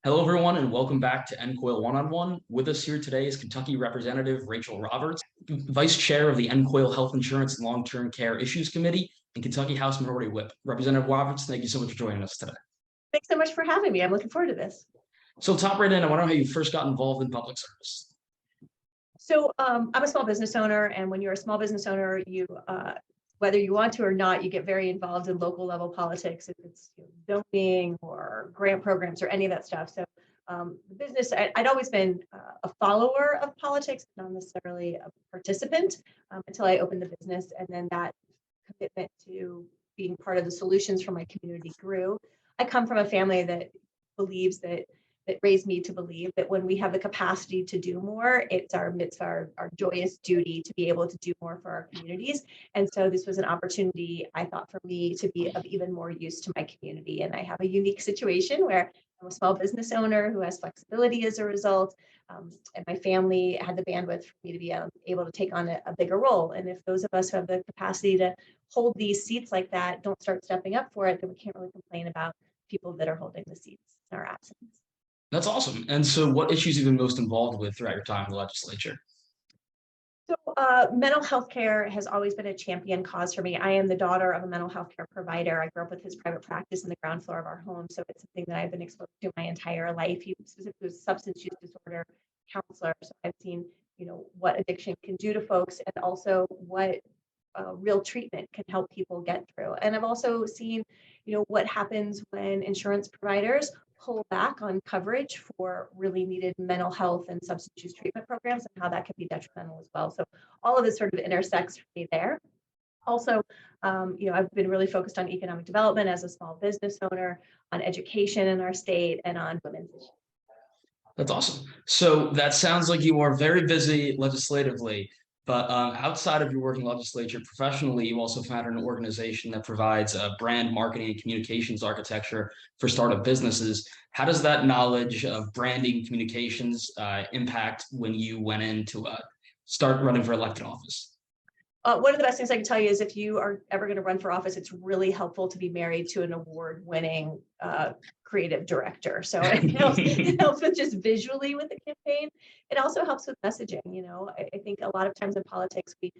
Hello, everyone, and welcome back to NCOIL One-on-One. With us here today is Kentucky Representative Rachel Roberts, Vice Chair of the NCOIL Health Insurance and Long-Term Care Issues Committee, and Kentucky House Minority Whip. Representative Roberts, thank you so much for joining us today. Thanks so much for having me. I'm looking forward to this. So, top right in, I want to know how you first got involved in public service. So I'm a small business owner, and when you're a small business owner, whether you want to or not, you get very involved in local level politics, if it's zoning or grant programs or any of that stuff. So the business, I'd always been a follower of politics, not necessarily a participant, until I opened the business, and then that commitment to being part of the solutions for my community grew. I come from a family that believes that raised me to believe that when we have the capacity to do more, it's our mitzvah, our joyous duty to be able to do more for our communities. And so this was an opportunity, I thought, for me to be of even more use to my community. And I have a unique situation where I'm a small business owner who has flexibility as a result. And my family had the bandwidth for me to be able to take on a bigger role. And if those of us who have the capacity to hold these seats like that don't start stepping up for it, then we can't really complain about people that are holding the seats in our absence. That's awesome. And so what issues have you been most involved with throughout your time in the legislature? So mental health care has always been a champion cause for me. I am the daughter of a mental health care provider. I grew up with his private practice in the ground floor of our home. So it's something that I've been exposed to my entire life. He specifically was a substance use disorder counselor. So I've seen, what addiction can do to folks, and also what real treatment can help people get through. And I've also seen, what happens when insurance providers pull back on coverage for really needed mental health and substance use treatment programs, and how that can be detrimental as well. So all of this sort of intersects for me there. Also, I've been really focused on economic development as a small business owner, on education in our state, and on women's issues. That's awesome. So that sounds like you are very busy legislatively, but outside of your working legislature professionally, you also founded an organization that provides brand marketing and communications architecture for startup businesses. How does that knowledge of branding communications impact when you went in to start running for elected office? One of the best things I can tell you is if you are ever going to run for office, it's really helpful to be married to an award-winning creative director. So it helps with just visually with the campaign. It also helps with messaging. I think a lot of times in politics, we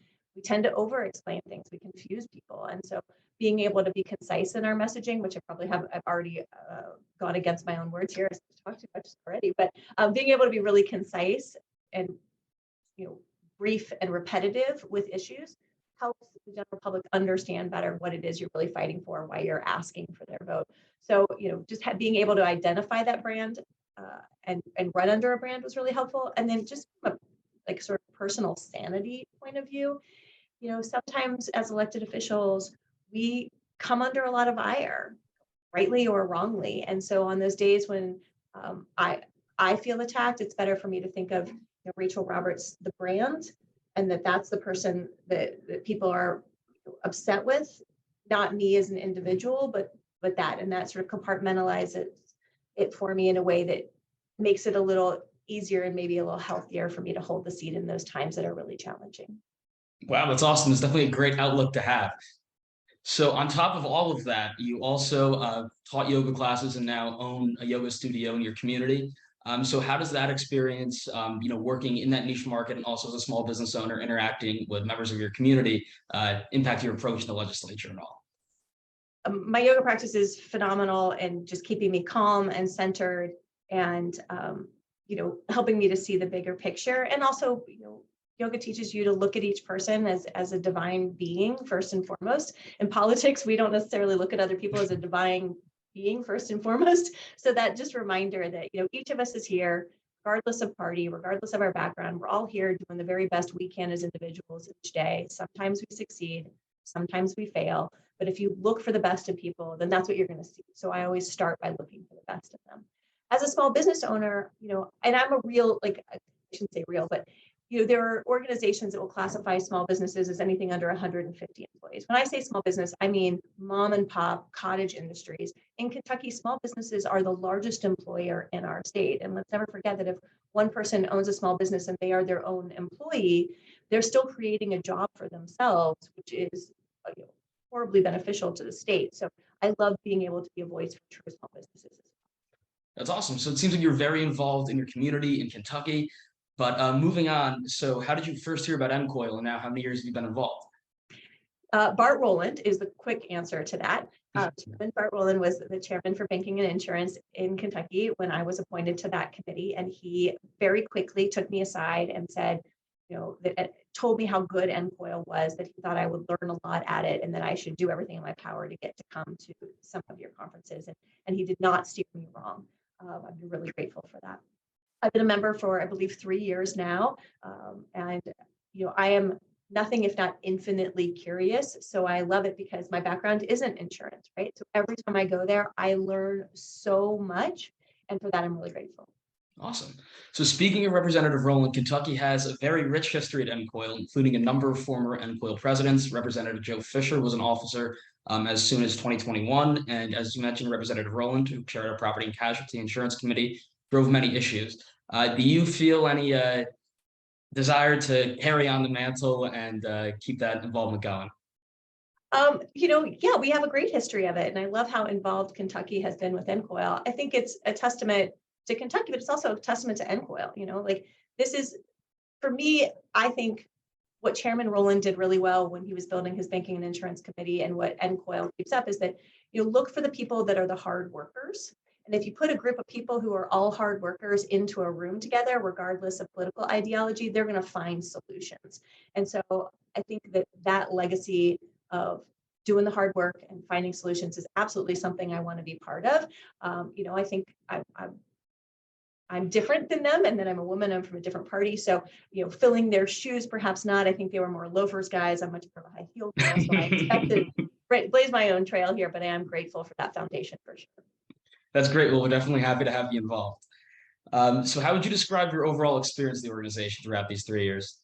tend to over-explain things. We confuse people. And so being able to be concise in our messaging, which I've already gone against my own words here. I talked too much already, but being able to be really concise and, brief and repetitive with issues helps the general public understand better what it is you're really fighting for, why you're asking for their vote. So, just being able to identify that brand and run under a brand was really helpful. And then just from a sort of personal sanity point of view, sometimes as elected officials, we come under a lot of ire, rightly or wrongly. And so on those days when I feel attacked, it's better for me to think of Rachel Roberts, the brand, and that's the person that people are upset with, not me as an individual, but that, and that sort of compartmentalizes it for me in a way that makes it a little easier and maybe a little healthier for me to hold the seat in those times that are really challenging. Wow, that's awesome. It's definitely a great outlook to have. So on top of all of that, you also taught yoga classes and now own a yoga studio in your community. So how does that experience, working in that niche market and also as a small business owner interacting with members of your community impact your approach to the legislature at all? My yoga practice is phenomenal and just keeping me calm and centered and, helping me to see the bigger picture. And also, yoga teaches you to look at each person as a divine being, first and foremost. In politics, we don't necessarily look at other people as a divine being first and foremost. So that just reminder that, each of us is here, regardless of party, regardless of our background, we're all here doing the very best we can as individuals each day. Sometimes we succeed, sometimes we fail, but if you look for the best in people, then that's what you're going to see. So I always start by looking for the best in them. As a small business owner, and I'm a real, I shouldn't say real, but there are organizations that will classify small businesses as anything under 150 employees. When I say small business, I mean mom and pop cottage industries. In Kentucky, small businesses are the largest employer in our state. And let's never forget that if one person owns a small business and they are their own employee, they're still creating a job for themselves, which is horribly beneficial to the state. So I love being able to be a voice for true small businesses. That's awesome. So it seems like you're very involved in your community in Kentucky. But moving on, so how did you first hear about NCOIL, and now how many years have you been involved? Bart Rowland is the quick answer to that. Chairman Bart Rowland was the chairman for banking and insurance in Kentucky when I was appointed to that committee, and he very quickly took me aside and said, told me how good NCOIL was, that he thought I would learn a lot at it, and that I should do everything in my power to get to come to some of your conferences. And he did not steer me wrong. I'm really grateful for that. I've been a member for, I believe, 3 years now, and I am nothing if not infinitely curious. So I love it because my background isn't insurance, right? So every time I go there, I learn so much. And for that, I'm really grateful. Awesome. So speaking of Representative Rowland, Kentucky has a very rich history at NCOIL, including a number of former NCOIL presidents. Representative Joe Fisher was an officer as soon as 2021. And as you mentioned, Representative Rowland, who chaired our Property and Casualty Insurance Committee, drove many issues. Do you feel any desire to carry on the mantle and keep that involvement going? Yeah, we have a great history of it. And I love how involved Kentucky has been with NCOIL. I think it's a testament to Kentucky, but it's also a testament to NCOIL. Like this is, for me, I think what Chairman Rowland did really well when he was building his banking and insurance committee, and what NCOIL keeps up, is that you look for the people that are the hard workers. And if you put a group of people who are all hard workers into a room together, regardless of political ideology, they're going to find solutions. And so I think that legacy of doing the hard work and finding solutions is absolutely something I want to be part of. I think I'm different than them, and then I'm a woman, I'm from a different party. So, filling their shoes, perhaps not. I think they were more loafers guys. I'm much more of a high heel girl. So I expect to blaze my own trail here, but I am grateful for that foundation for sure. That's great. Well, we're definitely happy to have you involved. So how would you describe your overall experience in the organization throughout these 3 years?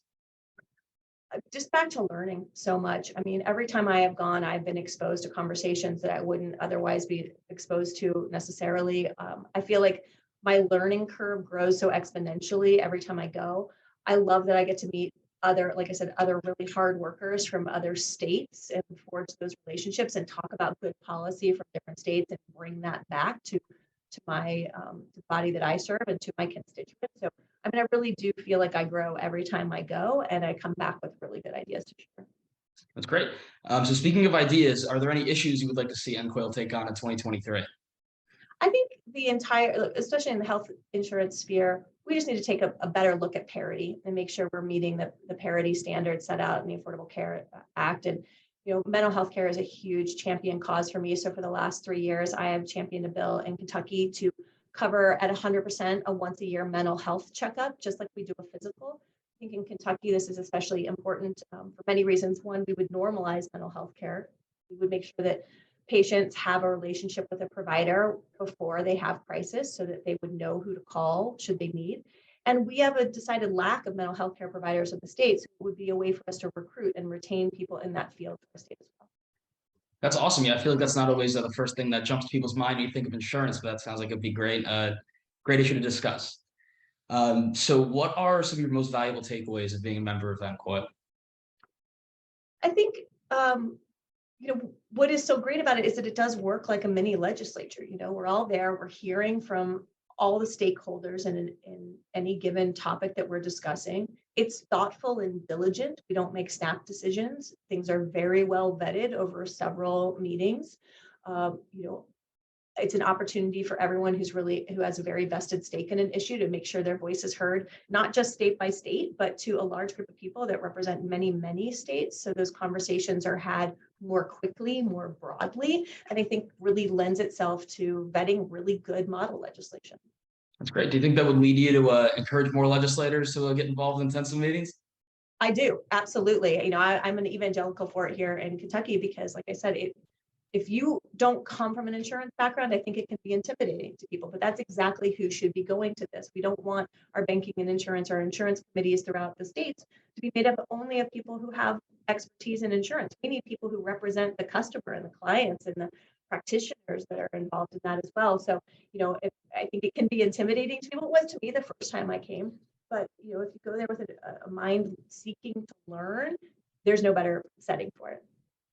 Just back to learning so much. I mean, every time I have gone, I've been exposed to conversations that I wouldn't otherwise be exposed to necessarily. I feel like my learning curve grows so exponentially every time I go. I love that I get to meet like I said, other really hard workers from other states and forge those relationships and talk about good policy from different states and bring that back to my the body that I serve and to my constituents. So I mean, I really do feel like I grow every time I go, and I come back with really good ideas to share. That's great. So speaking of ideas, are there any issues you would like to see NCOIL take on in 2023? I think the entire, especially in the health insurance sphere, we just need to take a better look at parity and make sure we're meeting the parity standards set out in the Affordable Care Act. And mental health care is a huge champion cause for me. So for the last 3 years, I have championed a bill in Kentucky to cover at 100% a once a year mental health checkup, just like we do a physical. I think in Kentucky, this is especially important for many reasons. One, we would normalize mental health care. We would make sure that patients have a relationship with a provider before they have crisis, so that they would know who to call should they need. And we have a decided lack of mental health care providers in the states. It would be a way for us to recruit and retain people in that field for the state as well. That's awesome. Yeah, I feel like that's not always the first thing that jumps to people's mind when you think of insurance, but that sounds like it'd be great, great issue to discuss. So what are some of your most valuable takeaways of being a member of NCOIL? I think what is so great about it is that it does work like a mini legislature. We're all there, we're hearing from all the stakeholders in any given topic that we're discussing. It's thoughtful and diligent. We don't make snap decisions. Things are very well vetted over several meetings. It's an opportunity for everyone who has a very vested stake in an issue to make sure their voice is heard, not just state by state, but to a large group of people that represent many, many states. So those conversations are had more quickly, more broadly, and I think really lends itself to vetting really good model legislation. That's great. Do you think that would lead you to encourage more legislators to get involved in intensive meetings? I do, absolutely. I'm an evangelical for it here in Kentucky because, like I said, if you don't come from an insurance background, I think it can be intimidating to people, but that's exactly who should be going to this. We don't want our banking and insurance, our insurance committees throughout the states to be made up only of people who have expertise in insurance. We need people who represent the customer and the clients and the practitioners that are involved in that as well. So, I think it can be intimidating to people. It was to me the first time I came, but if you go there with a mind seeking to learn, there's no better setting for it.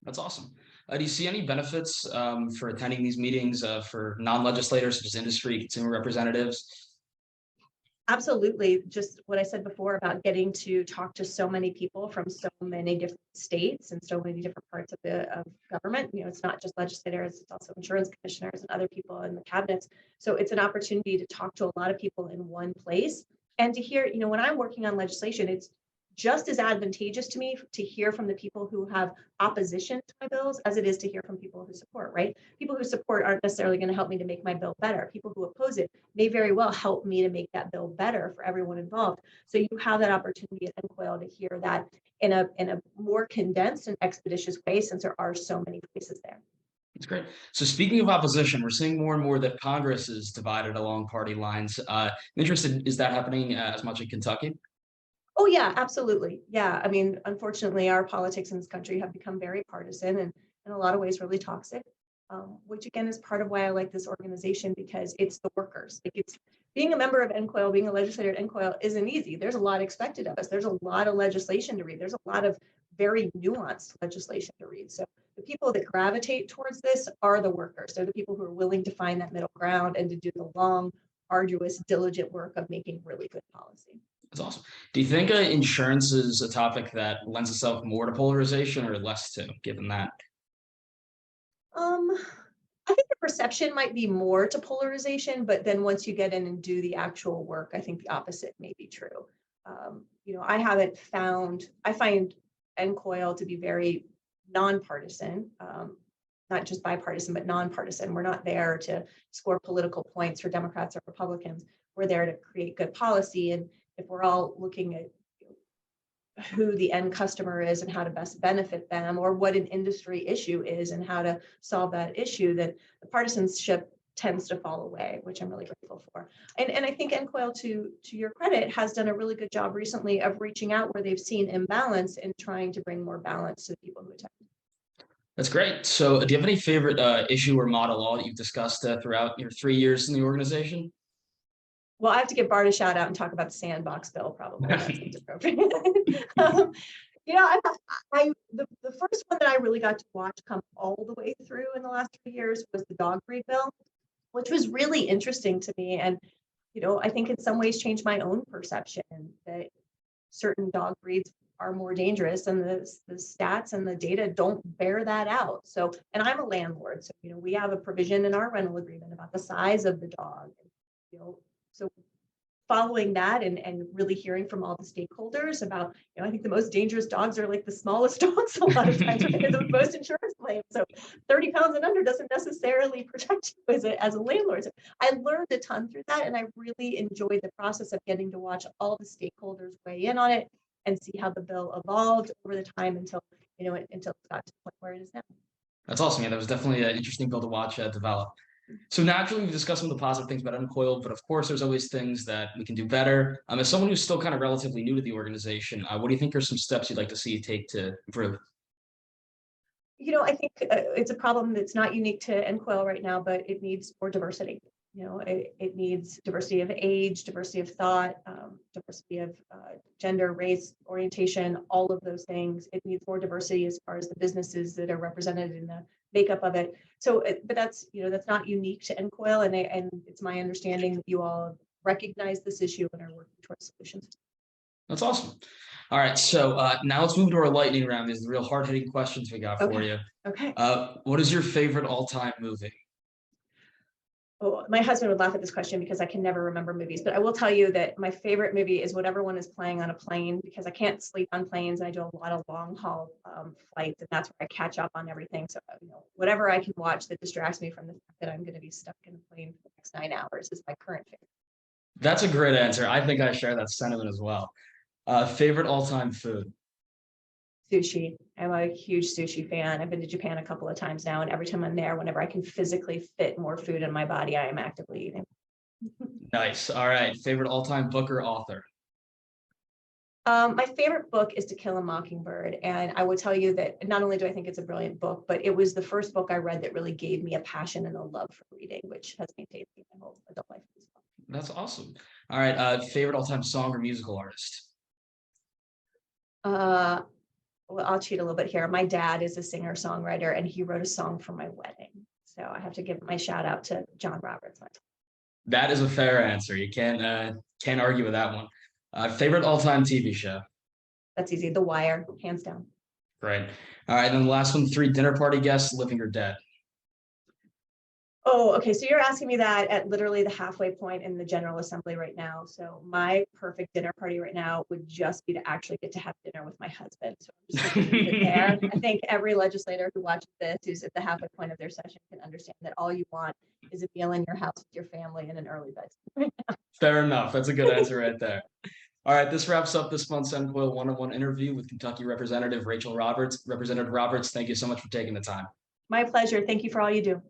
That's awesome. Do you see any benefits for attending these meetings for non-legislators such as industry, consumer representatives? Absolutely. Just what I said before about getting to talk to so many people from so many different states and so many different parts of the government. It's not just legislators, it's also insurance commissioners and other people in the cabinets. So it's an opportunity to talk to a lot of people in one place and to hear, when I'm working on legislation, it's just as advantageous to me to hear from the people who have opposition to my bills as it is to hear from people who support, right? People who support aren't necessarily going to help me to make my bill better. People who oppose it may very well help me to make that bill better for everyone involved. So you have that opportunity at NCOIL to hear that in a more condensed and expeditious way, since there are so many voices there. That's great. So speaking of opposition, we're seeing more and more that Congress is divided along party lines. I'm interested, is that happening as much in Kentucky? Oh, yeah, absolutely. Yeah. I mean, unfortunately, our politics in this country have become very partisan and in a lot of ways really toxic, which again is part of why I like this organization, because it's the workers. Like, it's being a member of NCOIL, being a legislator at NCOIL isn't easy. There's a lot expected of us. There's a lot of legislation to read. There's a lot of very nuanced legislation to read. So the people that gravitate towards this are the workers. They're the people who are willing to find that middle ground and to do the long, arduous, diligent work of making really good policy. That's awesome. Do you think insurance is a topic that lends itself more to polarization or less to, given that? Um, I think the perception might be more to polarization, but then once you get in and do the actual work, I think the opposite may be true. I find NCOIL to be very nonpartisan, not just bipartisan, but nonpartisan. We're not there to score political points for Democrats or Republicans. We're there to create good policy. And if we're all looking at who the end customer is and how to best benefit them, or what an industry issue is and how to solve that issue, then the partisanship tends to fall away, which I'm really grateful for. And I think NCOIL, to your credit, has done a really good job recently of reaching out where they've seen imbalance and trying to bring more balance to the people who attend. That's great. So do you have any favorite issue or model law that you've discussed throughout your 3 years in the organization? Well, I have to give Bart a shout out and talk about the sandbox bill, probably. That seems appropriate. um, the first one that I really got to watch come all the way through in the last 3 years was the dog breed bill, which was really interesting to me. And, I think in some ways changed my own perception that certain dog breeds are more dangerous, and the stats and the data don't bear that out. So, and I'm a landlord, so, we have a provision in our rental agreement about the size of the dog. So following that and really hearing from all the stakeholders about, I think the most dangerous dogs are like the smallest dogs a lot of times, right? They're the most insurance claims. So 30 pounds and under doesn't necessarily protect you as a landlord. So I learned a ton through that, and I really enjoyed the process of getting to watch all the stakeholders weigh in on it and see how the bill evolved over the time until it got to the point where it is now. That's awesome. Yeah, that was definitely an interesting bill to watch develop. So naturally, we've discussed some of the positive things about NCOIL, but of course, there's always things that we can do better. As someone who's still kind of relatively new to the organization, what do you think are some steps you'd like to see take to improve? I think it's a problem that's not unique to NCOIL right now, but it needs more diversity. It needs diversity of age, diversity of thought, diversity of gender, race, orientation, all of those things. It needs more diversity as far as the businesses that are represented in the makeup of it. So, but that's not unique to NCOIL, and it's my understanding that you all recognize this issue and are working towards solutions. That's awesome. All right, so now let's move to our lightning round. These are the real hard-hitting questions we got for you. Okay. What is your favorite all-time movie? Oh, my husband would laugh at this question because I can never remember movies, but I will tell you that my favorite movie is whatever one is playing on a plane, because I can't sleep on planes. And I do a lot of long haul flights, and that's where I catch up on everything. So, whatever I can watch that distracts me from the fact that I'm going to be stuck in a plane for the next 9 hours is my current favorite. That's a great answer. I think I share that sentiment as well. Favorite all-time food? Sushi. I'm a huge sushi fan. I've been to Japan a couple of times now, and every time I'm there, whenever I can physically fit more food in my body, I am actively eating. Nice. All right. Favorite all-time book or author? My favorite book is To Kill a Mockingbird, and I will tell you that not only do I think it's a brilliant book, but it was the first book I read that really gave me a passion and a love for reading, which has maintained me my whole adult life as well. That's awesome. All right. Favorite all-time song or musical artist? well, I'll cheat a little bit here. My dad is a singer-songwriter, and he wrote a song for my wedding. So I have to give my shout out to John Roberts. That is a fair answer. You can't argue with that one. Favorite all-time TV show? That's easy. The Wire, hands down. Great. All right, then the last one, 3 dinner party guests, living or dead. Oh, okay. So you're asking me that at literally the halfway point in the General Assembly right now. So my perfect dinner party right now would just be to actually get to have dinner with my husband. So I'm just going to leave it there. I think every legislator who watches this, who's at the halfway point of their session, can understand that all you want is a meal in your house with your family and an early bed. Fair enough. That's a good answer right there. All right, this wraps up this month's NCOIL one-on-one interview with Kentucky Representative Rachel Roberts. Representative Roberts, thank you so much for taking the time. My pleasure. Thank you for all you do.